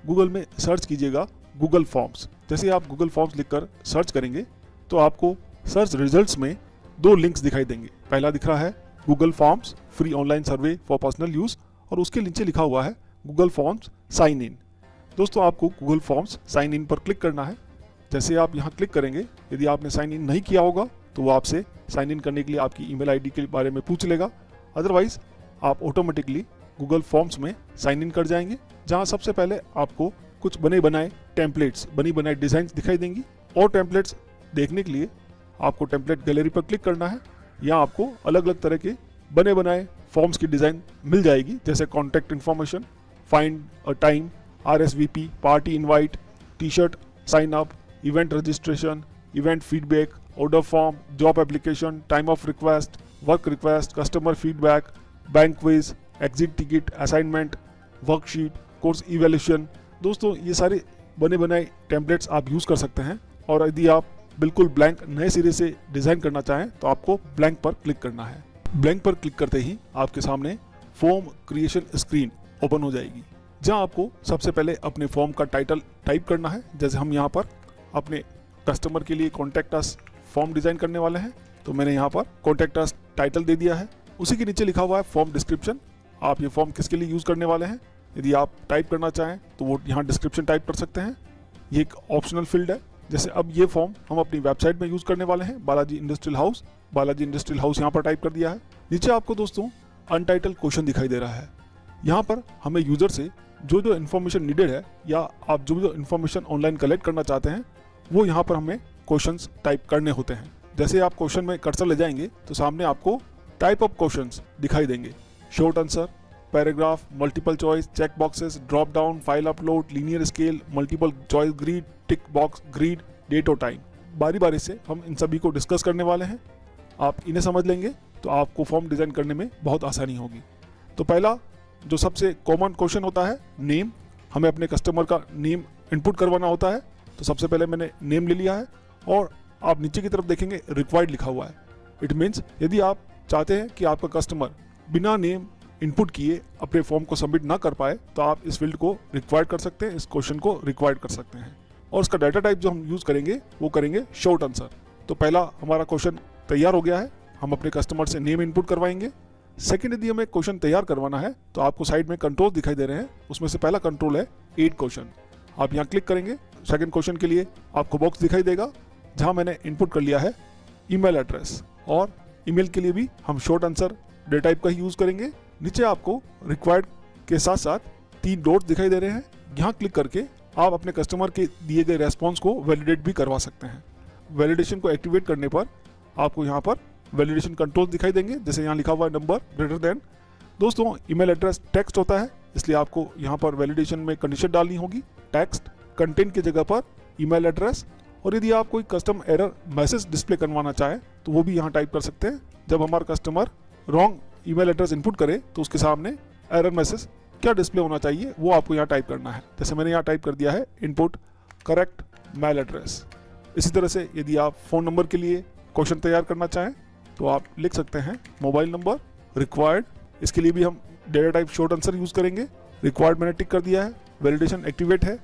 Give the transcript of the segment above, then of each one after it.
Google में search कीजिएगा Google forms. जैसे आप गूगल फॉर्म्स लिखकर सर्च करेंगे तो आपको सर्च रिजल्ट्स में 2 लिंक्स दिखाई देंगे। पहला दिख रहा है Google forms free online survey for personal use और उसके नीचे लिखा हुआ है गूगल फॉर्म्स साइन इन। दोस्तों आपको गूगल फॉर्म्स साइन इन पर क्लिक करना है। जैसे आप यहाँ क्लिक करेंगे, यदि आपने साइन इन नहीं किया होगा तो वो आपसे साइन इन करने के लिए आपकी ईमेल आईडी के बारे में पूछ लेगा। अदरवाइज आप ऑटोमेटिकली गूगल फॉर्म्स में साइन इन कर जाएंगे, जहाँ सबसे पहले आपको कुछ बने बनाए टेम्पलेट्स, बनी बनाए डिज़ाइन दिखाई देंगी। और टेम्पलेट्स देखने के लिए आपको टेम्पलेट गैलरी पर क्लिक करना है। यहाँ आपको अलग अलग तरह के बने बनाए फॉर्म्स की डिज़ाइन मिल जाएगी, जैसे contact information, find a time, RSVP, party invite, T shirt, sign up, event registration, event feedback, order form, job application, time off request, work request, customer feedback, bank quiz, exit ticket, assignment, worksheet, course evaluation. दोस्तों ये सारे बने बनाए templates आप use कर सकते हैं। और यदि आप बिल्कुल ब्लैंक नए सिरे से डिज़ाइन करना चाहें तो आपको ब्लैंक पर क्लिक करना है। ब्लैंक पर क्लिक करते ही आपके सामने फॉर्म क्रिएशन स्क्रीन ओपन हो जाएगी, जहां आपको सबसे पहले अपने फॉर्म का टाइटल टाइप करना है। जैसे हम यहां पर अपने कस्टमर के लिए कॉन्टैक्ट अस फॉर्म डिज़ाइन करने वाले हैं, तो मैंने यहां पर कॉन्टैक्ट अस टाइटल दे दिया है। उसी के नीचे लिखा हुआ है फॉर्म डिस्क्रिप्शन। आप ये फॉर्म किसके लिए यूज़ करने वाले हैं, यदि आप टाइप करना चाहें तो वो यहाँ डिस्क्रिप्शन टाइप कर सकते हैं। ये एक ऑप्शनल फील्ड है। जैसे अब ये फॉर्म हम अपनी वेबसाइट में यूज़ करने वाले हैं, Balaji industrial house. Balaji industrial house यहाँ पर टाइप कर दिया है। नीचे आपको दोस्तों अनटाइटल क्वेश्चन दिखाई दे रहा है। यहाँ पर हमें यूज़र से जो जो इन्फॉर्मेशन नीडेड है या आप जो जो इन्फॉर्मेशन ऑनलाइन कलेक्ट करना चाहते हैं वो यहाँ पर हमें क्वेश्चंस टाइप करने होते हैं। जैसे आप क्वेश्चन में कर्सर ले जाएंगे तो सामने आपको टाइप ऑफ क्वेश्चंस दिखाई देंगे, short answer, paragraph, multiple choice, check boxes, drop down, file upload, linear scale, multiple choice grid, tick box grid, date और टाइम। बारी बारी से हम इन सभी को डिस्कस करने वाले हैं। आप इन्हें समझ लेंगे तो आपको फॉर्म डिज़ाइन करने में बहुत आसानी होगी। तो पहला जो सबसे कॉमन क्वेश्चन होता है नेम, हमें अपने कस्टमर का नेम इनपुट करवाना होता है। तो सबसे पहले मैंने नेम ले लिया है और आप नीचे की तरफ देखेंगे रिक्वायर्ड लिखा हुआ है। इट मीन्स यदि आप चाहते हैं कि आपका कस्टमर बिना नेम इनपुट किए अपने फॉर्म को सबमिट ना कर पाए तो आप इस फील्ड को रिक्वायर्ड कर सकते हैं, इस क्वेश्चन को रिक्वायर्ड कर सकते हैं। और इसका डाटा टाइप जो हम यूज़ करेंगे वो करेंगे शॉर्ट आंसर। तो पहला हमारा क्वेश्चन तैयार हो गया है, हम अपने कस्टमर से नेम इनपुट करवाएंगे। सेकंड, यदि हमें क्वेश्चन तैयार करवाना है तो आपको साइड में कंट्रोल दिखाई दे रहे हैं, उसमें से पहला कंट्रोल है 8 क्वेश्चन। आप यहाँ क्लिक करेंगे, सेकंड क्वेश्चन के लिए आपको बॉक्स दिखाई देगा जहाँ मैंने इनपुट कर लिया है ईमेल एड्रेस, और ईमेल के लिए भी हम शॉर्ट आंसर डेटा टाइप का ही यूज़ करेंगे। नीचे आपको रिक्वायर्ड के साथ साथ 3 डॉट दिखाई दे रहे हैं, यहाँ क्लिक करके आप अपने कस्टमर के दिए गए रेस्पॉन्स को वैलिडेट भी करवा सकते हैं। वैलिडेशन को एक्टिवेट करने पर आपको यहाँ पर वैलिडेशन कंट्रोल दिखाई देंगे, जैसे यहाँ लिखा हुआ है नंबर ग्रेटर देन। दोस्तों ईमेल एड्रेस टेक्स्ट होता है, इसलिए आपको यहाँ पर वैलिडेशन में कंडीशन डालनी होगी, टेक्स्ट कंटेंट की जगह पर ईमेल एड्रेस। और यदि आप कोई कस्टम एरर मैसेज डिस्प्ले करवाना चाहें तो वो भी यहाँ टाइप कर सकते हैं। जब हमारा customer wrong email address input करे तो उसके सामने एरर मैसेज क्या डिस्प्ले होना चाहिए वो आपको यहाँ टाइप करना है। जैसे मैंने यहाँ टाइप कर दिया है इनपुट करेक्ट मेल एड्रेस। इसी तरह से यदि आप फ़ोन नंबर के लिए क्वेश्चन तैयार करना चाहें तो आप लिख सकते हैं मोबाइल नंबर रिक्वायर्ड। इसके लिए भी हम data type short answer use करेंगे। रिक्वायर्ड मैंने टिक कर दिया है, वैलिडेशन एक्टिवेट है।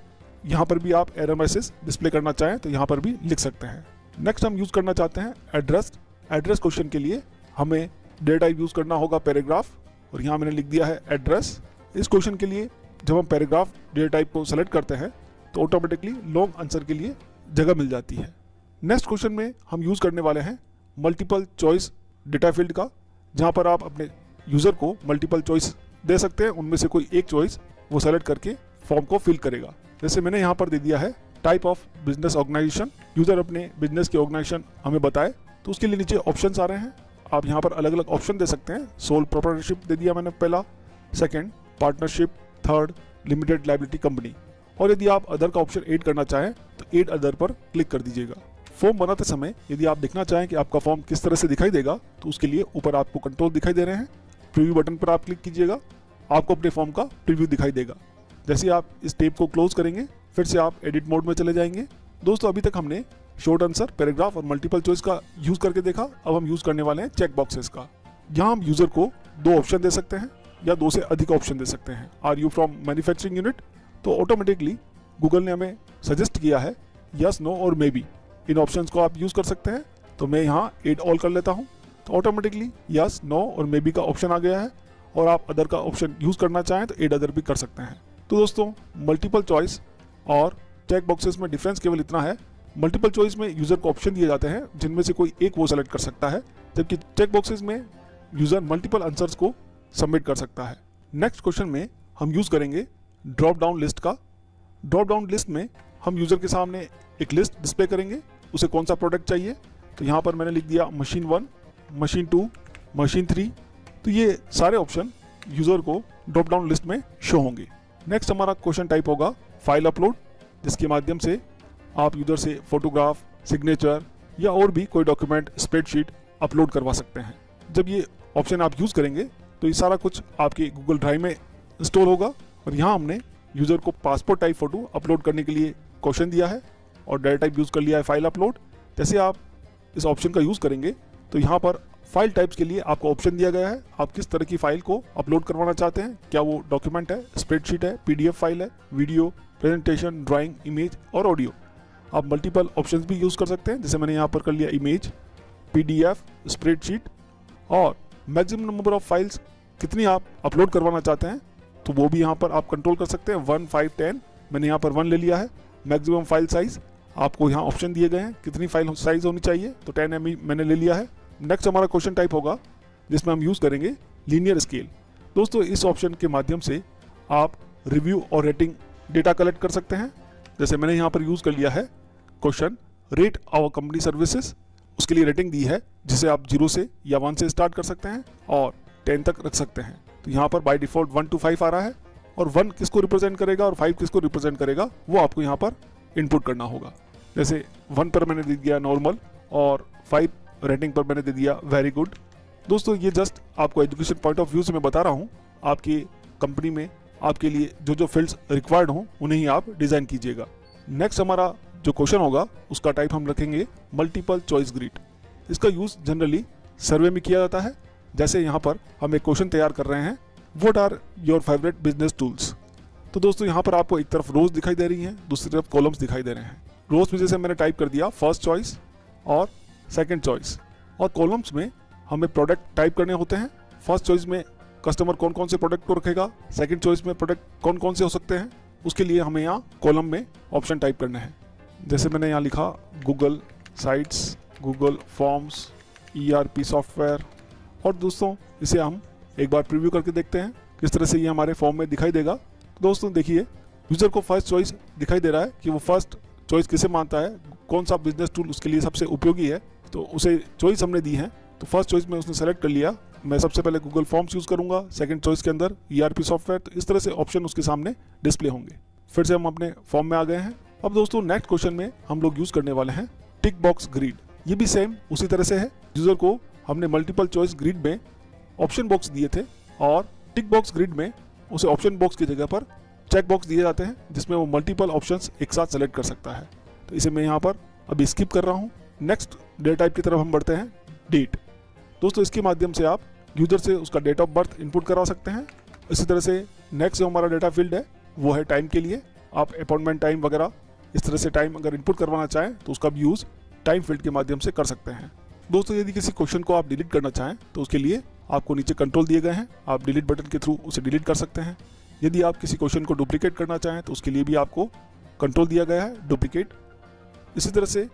यहाँ पर भी आप एरर मैसेज डिस्प्ले करना चाहें तो यहाँ पर भी लिख सकते हैं। नेक्स्ट हम यूज़ करना चाहते हैं एड्रेस। एड्रेस क्वेश्चन के लिए हमें डेटा टाइप यूज़ करना होगा पैराग्राफ, और यहाँ मैंने लिख दिया है एड्रेस। इस क्वेश्चन के लिए जब हम पैराग्राफ डेटा टाइप को सेलेक्ट करते हैं तो ऑटोमेटिकली लॉन्ग आंसर के लिए जगह मिल जाती है। नेक्स्ट क्वेश्चन में हम यूज़ करने वाले हैं मल्टीपल चॉइस डेटा फील्ड का, जहाँ पर आप अपने यूज़र को मल्टीपल चॉइस दे सकते हैं, उनमें से कोई एक चॉइस वो सेलेक्ट करके फॉर्म को फिल करेगा। जैसे मैंने यहाँ पर दे दिया है type of business organization. User अपने बिजनेस के ऑर्गेनाइजेशन हमें बताए तो उसके लिए नीचे ऑप्शंस आ रहे हैं, आप यहाँ पर अलग अलग ऑप्शन दे सकते हैं। सोल प्रोप्राइटरशिप दे दिया मैंने पहला, second partnership, third limited liability company. और यदि आप अदर का ऑप्शन ऐड करना चाहें तो ऐड अदर पर क्लिक कर दीजिएगा। फॉर्म बनाते समय यदि आप देखना चाहें कि आपका फॉर्म किस तरह से दिखाई देगा तो उसके लिए ऊपर आपको कंट्रोल दिखाई दे रहे हैं, प्रीव्यू बटन पर आप क्लिक कीजिएगा, आपको अपने फॉर्म का प्रीव्यू दिखाई देगा। जैसे आप इस टेप को क्लोज करेंगे फिर से आप एडिट मोड में चले जाएंगे। दोस्तों अभी तक हमने शॉर्ट आंसर, पैराग्राफ और मल्टीपल चॉइस का यूज़ करके देखा। अब हम यूज़ करने वाले हैं चेक बॉक्सेस का। यहाँ हम यूज़र को 2 ऑप्शन दे सकते हैं या 2 से अधिक ऑप्शन दे सकते हैं। Are you from manufacturing unit, तो ऑटोमेटिकली गूगल ने हमें सजेस्ट किया है यस, नो और मे बी, इन ऑप्शंस को आप यूज़ कर सकते हैं। तो मैं यहाँ एड ऑल कर लेता हूँ, तो ऑटोमेटिकली यस, नो और मे बी का ऑप्शन आ गया है। और आप अदर का ऑप्शन यूज़ करना चाहें तो एड अदर भी कर सकते हैं। तो दोस्तों, मल्टीपल चॉइस और चेक बॉक्सेस में डिफरेंस केवल इतना है, मल्टीपल चॉइस में यूज़र को ऑप्शन दिए जाते हैं जिनमें से कोई एक वो सेलेक्ट कर सकता है, जबकि चेक बॉक्सेस में यूज़र मल्टीपल आंसर्स को सबमिट कर सकता है। नेक्स्ट क्वेश्चन में हम यूज़ करेंगे ड्रॉप डाउन लिस्ट का। ड्रॉप डाउन लिस्ट में हम यूज़र के सामने एक लिस्ट डिस्प्ले करेंगे, उसे कौन सा प्रोडक्ट चाहिए। तो यहाँ पर मैंने लिख दिया मशीन 1, मशीन 2, मशीन 3। तो ये सारे ऑप्शन यूज़र को ड्रॉप डाउन लिस्ट में शो होंगे। नेक्स्ट हमारा क्वेश्चन टाइप होगा फाइल अपलोड, जिसके माध्यम से आप यूज़र से फोटोग्राफ, सिग्नेचर या और भी कोई डॉक्यूमेंट, स्प्रेडशीट अपलोड करवा सकते हैं। जब ये ऑप्शन आप यूज़ करेंगे तो ये सारा कुछ आपके गूगल ड्राइव में स्टोर होगा। और यहाँ हमने यूज़र को पासपोर्ट टाइप फ़ोटो अपलोड करने के लिए क्वेश्चन दिया है और डाटा टाइप यूज़ कर लिया है फाइल अपलोड। जैसे आप इस ऑप्शन का यूज़ करेंगे तो यहाँ पर फाइल टाइप्स के लिए आपको ऑप्शन दिया गया है, आप किस तरह की फाइल को अपलोड करवाना चाहते हैं। क्या वो डॉक्यूमेंट है, स्प्रेडशीट है, पीडीएफ फाइल है, वीडियो, प्रेजेंटेशन, ड्राइंग, इमेज और ऑडियो। आप मल्टीपल ऑप्शंस भी यूज़ कर सकते हैं, जैसे मैंने यहाँ पर कर लिया इमेज, पीडीएफ, स्प्रेडशीट। और मैक्सिमम नंबर ऑफ फाइल्स कितनी आप अपलोड करवाना चाहते हैं तो वो भी यहाँ पर आप कंट्रोल कर सकते हैं, 1, 5, 10। मैंने यहाँ पर 1 ले लिया है। मैक्सिमम फाइल साइज़ आपको यहाँ ऑप्शन दिए गए हैं, कितनी फाइल साइज़ होनी चाहिए, तो 10 MB मैंने ले लिया है। नेक्स्ट हमारा क्वेश्चन टाइप होगा जिसमें हम यूज़ करेंगे लीनियर स्केल। दोस्तों, इस ऑप्शन के माध्यम से आप रिव्यू और रेटिंग डेटा कलेक्ट कर सकते हैं। जैसे मैंने यहाँ पर यूज़ कर लिया है question rate our company services, उसके लिए रेटिंग दी है जिसे आप 0 से या 1 से स्टार्ट कर सकते हैं और 10 तक रख सकते हैं। तो यहाँ पर बाय डिफ़ॉल्ट 1 to 5 आ रहा है और 1 किसको रिप्रेजेंट करेगा और 5 किसको रिप्रेजेंट करेगा वो आपको यहाँ पर इनपुट करना होगा। जैसे 1 पर मैंने दे दिया नॉर्मल और 5 रेटिंग पर मैंने दे दिया वेरी गुड। दोस्तों, ये जस्ट आपको एजुकेशन पॉइंट ऑफ व्यू से मैं बता रहा हूँ, आपकी कंपनी में आपके लिए जो जो फील्ड्स रिक्वायर्ड हों उन्हें ही आप डिज़ाइन कीजिएगा। नेक्स्ट हमारा जो क्वेश्चन होगा उसका टाइप हम रखेंगे मल्टीपल चॉइस ग्रिड। इसका यूज़ जनरली सर्वे में किया जाता है। जैसे यहाँ पर हम एक क्वेश्चन तैयार कर रहे हैं, what are your favourite business tools. तो दोस्तों, यहाँ पर आपको एक तरफ रोज दिखाई दे रही हैं, दूसरी तरफ कॉलम्स दिखाई दे रहे हैं। रोज में जैसे मैंने टाइप कर दिया फर्स्ट चॉइस और सेकंड चॉइस, और कॉलम्स में हमें प्रोडक्ट टाइप करने होते हैं। फर्स्ट चॉइस में कस्टमर कौन कौन से प्रोडक्ट को रखेगा, सेकंड चॉइस में प्रोडक्ट कौन कौन से हो सकते हैं, उसके लिए हमें यहाँ कॉलम में ऑप्शन टाइप करना है। जैसे मैंने यहाँ लिखा Google sites, Google forms, ERP software. और दोस्तों, इसे हम एक बार प्रीव्यू करके देखते हैं किस तरह से ये हमारे फॉर्म में दिखाई देगा। तो दोस्तों देखिए, यूज़र को फर्स्ट चॉइस दिखाई दे रहा है कि वो फर्स्ट चॉइस किसे मानता है, कौन सा बिजनेस टूल उसके लिए सबसे उपयोगी है। तो उसे चॉइस हमने दी है, तो फर्स्ट चॉइस में उसने सेलेक्ट कर लिया, मैं सबसे पहले गूगल फॉर्म्स यूज़ करूंगा, सेकंड चॉइस के अंदर ERP सॉफ्टवेयर। तो इस तरह से ऑप्शन उसके सामने डिस्प्ले होंगे। फिर से हम अपने फॉर्म में आ गए हैं। अब दोस्तों, नेक्स्ट क्वेश्चन में हम लोग यूज़ करने वाले हैं टिक बॉक्स ग्रिड। ये भी सेम उसी तरह से है। यूज़र को हमने मल्टीपल चॉइस ग्रिड में ऑप्शन बॉक्स दिए थे और टिक बॉक्स ग्रिड में उसे ऑप्शन बॉक्स की जगह पर चेक बॉक्स दिए जाते हैं जिसमें वो मल्टीपल ऑप्शंस एक साथ सेलेक्ट कर सकता है। तो इसे मैं यहाँ पर अभी स्किप कर रहा हूँ। नेक्स्ट डेटा टाइप की तरफ हम बढ़ते हैं, डेट। दोस्तों, इसके माध्यम से आप यूजर से उसका डेट ऑफ बर्थ इनपुट करवा सकते हैं। इसी तरह से नेक्स्ट जो हमारा डेटा फील्ड है वो है टाइम के लिए। आप अपॉइंटमेंट टाइम वगैरह इस तरह से टाइम अगर इनपुट करवाना चाहें तो उसका भी यूज़ टाइम फील्ड के माध्यम से कर सकते हैं। दोस्तों, यदि किसी क्वेश्चन को आप डिलीट करना चाहें तो उसके लिए आपको नीचे कंट्रोल दिए गए हैं, आप डिलीट बटन के थ्रू उसे डिलीट कर सकते हैं। यदि आप किसी क्वेश्चन को डुप्लीकेट करना चाहें तो उसके लिए भी आपको कंट्रोल दिया गया है, डुप्लीकेट। इसी तरह से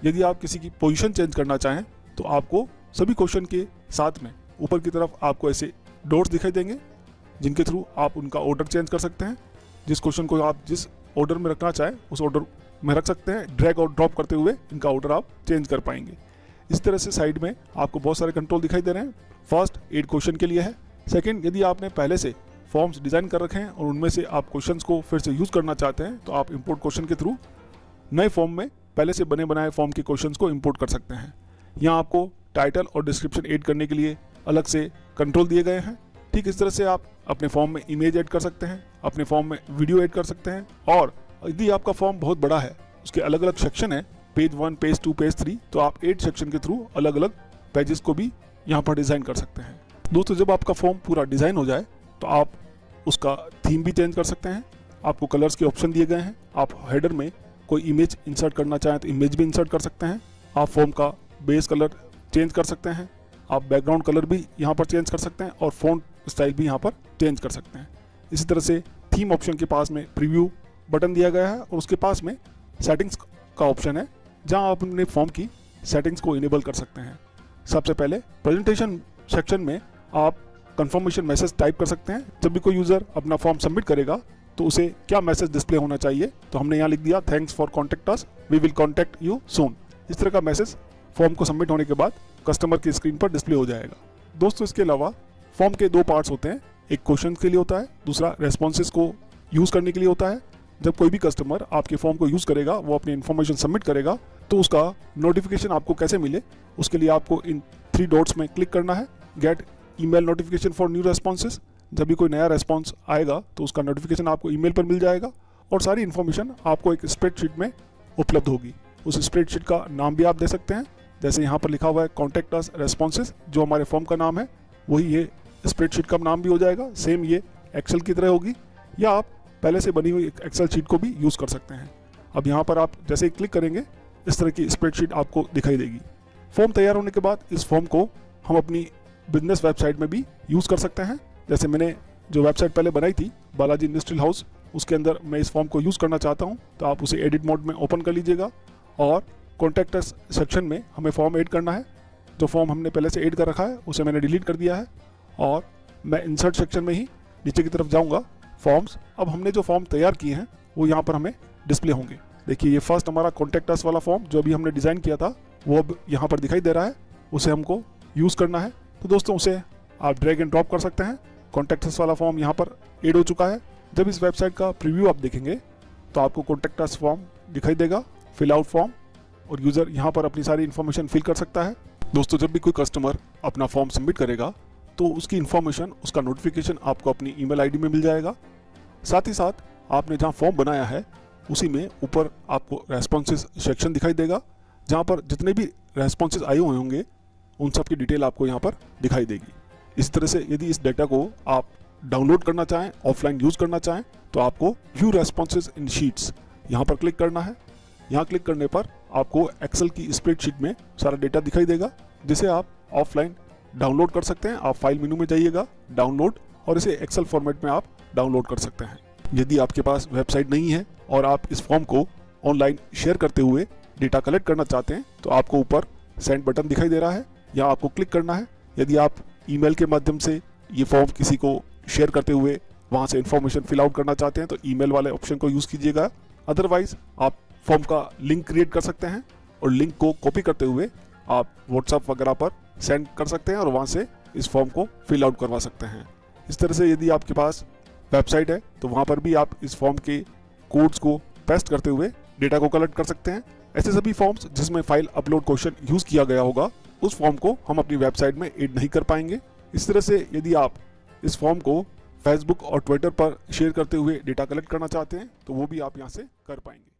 यदि आप किसी की पोजीशन चेंज करना चाहें तो आपको सभी क्वेश्चन के साथ में ऊपर की तरफ आपको ऐसे डॉट्स दिखाई देंगे जिनके थ्रू आप उनका ऑर्डर चेंज कर सकते हैं। जिस क्वेश्चन को आप जिस ऑर्डर में रखना चाहें उस ऑर्डर में रख सकते हैं। ड्रैग और ड्रॉप करते हुए इनका ऑर्डर आप चेंज कर पाएंगे। इस तरह से साइड में आपको बहुत सारे कंट्रोल दिखाई दे रहे हैं। फर्स्ट 8 क्वेश्चन के लिए है। सेकंड, यदि आपने पहले से फॉर्म्स डिज़ाइन कर रखे हैं और उनमें से आप क्वेश्चंस को फिर से यूज़ करना चाहते हैं तो आप इंपोर्ट क्वेश्चन के थ्रू नए फॉर्म में पहले से बने बनाए फॉर्म के क्वेश्चंस को इंपोर्ट कर सकते हैं। यहाँ आपको टाइटल और डिस्क्रिप्शन ऐड करने के लिए अलग से कंट्रोल दिए गए हैं। ठीक इस तरह से आप अपने फॉर्म में इमेज ऐड कर सकते हैं, अपने फॉर्म में वीडियो ऐड कर सकते हैं। और यदि आपका फॉर्म बहुत बड़ा है, उसके अलग अलग सेक्शन है, पेज 1, पेज 2, पेज 3, तो आप 8 सेक्शन के थ्रू अलग अलग पेजेस को भी यहाँ पर डिज़ाइन कर सकते हैं। दोस्तों, जब आपका फॉर्म पूरा डिज़ाइन हो जाए तो आप उसका थीम भी चेंज कर सकते हैं। आपको कलर्स के ऑप्शन दिए गए हैं। आप हेडर में कोई इमेज इंसर्ट करना चाहें तो इमेज भी इंसर्ट कर सकते हैं। आप फॉर्म का बेस कलर चेंज कर सकते हैं। आप बैकग्राउंड कलर भी यहाँ पर चेंज कर सकते हैं और फ़ॉन्ट स्टाइल भी यहाँ पर चेंज कर सकते हैं। इसी तरह से थीम ऑप्शन के पास में प्रीव्यू बटन दिया गया है और उसके पास में सेटिंग्स का ऑप्शन है, जहाँ आप अपने फॉर्म की सेटिंग्स को इनेबल कर सकते हैं। सबसे पहले प्रेजेंटेशन सेक्शन में आप कंफर्मेशन मैसेज टाइप कर सकते हैं। जब भी कोई यूज़र अपना फॉर्म सबमिट करेगा तो उसे क्या मैसेज डिस्प्ले होना चाहिए, तो हमने यहाँ लिख दिया thanks for contact us, we will contact you soon. इस तरह का मैसेज फॉर्म को सबमिट होने के बाद कस्टमर की स्क्रीन पर डिस्प्ले हो जाएगा। दोस्तों, इसके अलावा फॉर्म के 2 पार्ट्स होते हैं, एक क्वेश्चन के लिए होता है, दूसरा रेस्पॉन्सेज को यूज़ करने के लिए होता है। जब कोई भी कस्टमर आपके फॉर्म को यूज़ करेगा, वो अपनी इन्फॉर्मेशन सबमिट करेगा, तो उसका नोटिफिकेशन आपको कैसे मिले, उसके लिए आपको इन 3 डॉट्स में क्लिक करना है। Gate email notification for new responses, जब भी कोई नया रेस्पॉन्स आएगा तो उसका नोटिफिकेशन आपको ईमेल पर मिल जाएगा और सारी इन्फॉर्मेशन आपको एक स्प्रेडशीट में उपलब्ध होगी। उस स्प्रेडशीट का नाम भी आप दे सकते हैं, जैसे यहाँ पर लिखा हुआ है कॉन्टैक्ट अस रेस्पॉन्सेज, जो हमारे फॉर्म का नाम है, वही ये स्प्रेडशीट का नाम भी हो जाएगा। सेम ये एक्सेल की तरह होगी, या आप पहले से बनी हुई एक्सेल शीट को भी यूज़ कर सकते हैं। अब यहाँ पर आप जैसे ही क्लिक करेंगे, इस तरह की स्प्रेडशीट आपको दिखाई देगी। फॉर्म तैयार होने के बाद इस फॉर्म को हम अपनी बिजनेस वेबसाइट में भी यूज़ कर सकते हैं। जैसे मैंने जो वेबसाइट पहले बनाई थी बालाजी इंडस्ट्रियल हाउस, उसके अंदर मैं इस फॉर्म को यूज़ करना चाहता हूँ, तो आप उसे एडिट मोड में ओपन कर लीजिएगा और कॉन्टैक्ट अस सेक्शन में हमें फॉर्म ऐड करना है। जो फॉर्म हमने पहले से ऐड कर रखा है उसे मैंने डिलीट कर दिया है और मैं इंसर्ट सेक्शन में ही नीचे की तरफ जाऊँगा, फॉर्म्स। अब हमने जो फॉर्म तैयार किए हैं वो यहाँ पर हमें डिस्प्ले होंगे। देखिए, ये फर्स्ट हमारा कॉन्टैक्ट अस वाला फॉर्म जो अभी हमने डिज़ाइन किया था वो अब यहाँ पर दिखाई दे रहा है, उसे हमको यूज़ करना है। तो दोस्तों, उसे आप ड्रैग एंड ड्रॉप कर सकते हैं। कॉन्टैक्ट अस वाला फॉर्म यहाँ पर ऐड हो चुका है। जब इस वेबसाइट का प्रीव्यू आप देखेंगे तो आपको कॉन्टैक्ट अस फॉर्म दिखाई देगा, फिल आउट फॉर्म, और यूज़र यहाँ पर अपनी सारी इन्फॉर्मेशन फिल कर सकता है। दोस्तों, जब भी कोई कस्टमर अपना फॉर्म सबमिट करेगा तो उसकी इन्फॉर्मेशन, उसका नोटिफिकेशन आपको अपनी ईमेल आईडी में मिल जाएगा। साथ ही साथ आपने जहाँ फॉर्म बनाया है उसी में ऊपर आपको रेस्पॉन्सेज सेक्शन दिखाई देगा, जहाँ पर जितने भी रेस्पॉन्सेज आए हुए होंगे उन सब की डिटेल आपको यहाँ पर दिखाई देगी। इस तरह से यदि इस डेटा को आप डाउनलोड करना चाहें, ऑफलाइन यूज़ करना चाहें, तो आपको व्यू रेस्पॉन्सेज इन शीट्स यहाँ पर क्लिक करना है। यहाँ क्लिक करने पर आपको एक्सेल की स्प्रेडशीट में सारा डेटा दिखाई देगा, जिसे आप ऑफलाइन डाउनलोड कर सकते हैं। आप फाइल मेनू में जाइएगा, डाउनलोड, और इसे एक्सेल फॉर्मेट में आप डाउनलोड कर सकते हैं। यदि आपके पास वेबसाइट नहीं है और आप इस फॉर्म को ऑनलाइन शेयर करते हुए डेटा कलेक्ट करना चाहते हैं, तो आपको ऊपर सेंड बटन दिखाई दे रहा है, यहाँ आपको क्लिक करना है। यदि आप ईमेल के माध्यम से ये फॉर्म किसी को शेयर करते हुए वहाँ से इन्फॉर्मेशन फिल आउट करना चाहते हैं तो ईमेल वाले ऑप्शन को यूज़ कीजिएगा। अदरवाइज आप फॉर्म का लिंक क्रिएट कर सकते हैं और लिंक को कॉपी करते हुए आप व्हाट्सएप वगैरह पर सेंड कर सकते हैं और वहाँ से इस फॉर्म को फिल आउट करवा सकते हैं। इस तरह से यदि आपके पास वेबसाइट है तो वहाँ पर भी आप इस फॉर्म के कोड्स को पेस्ट करते हुए डेटा को कलेक्ट कर सकते हैं। ऐसे सभी फॉर्म्स जिसमें फाइल अपलोड क्वेश्चन यूज़ किया गया होगा, उस फॉर्म को हम अपनी वेबसाइट में ऐड नहीं कर पाएंगे। इस तरह से यदि आप इस फॉर्म को फेसबुक और ट्विटर पर शेयर करते हुए डेटा कलेक्ट करना चाहते हैं तो वो भी आप यहाँ से कर पाएंगे।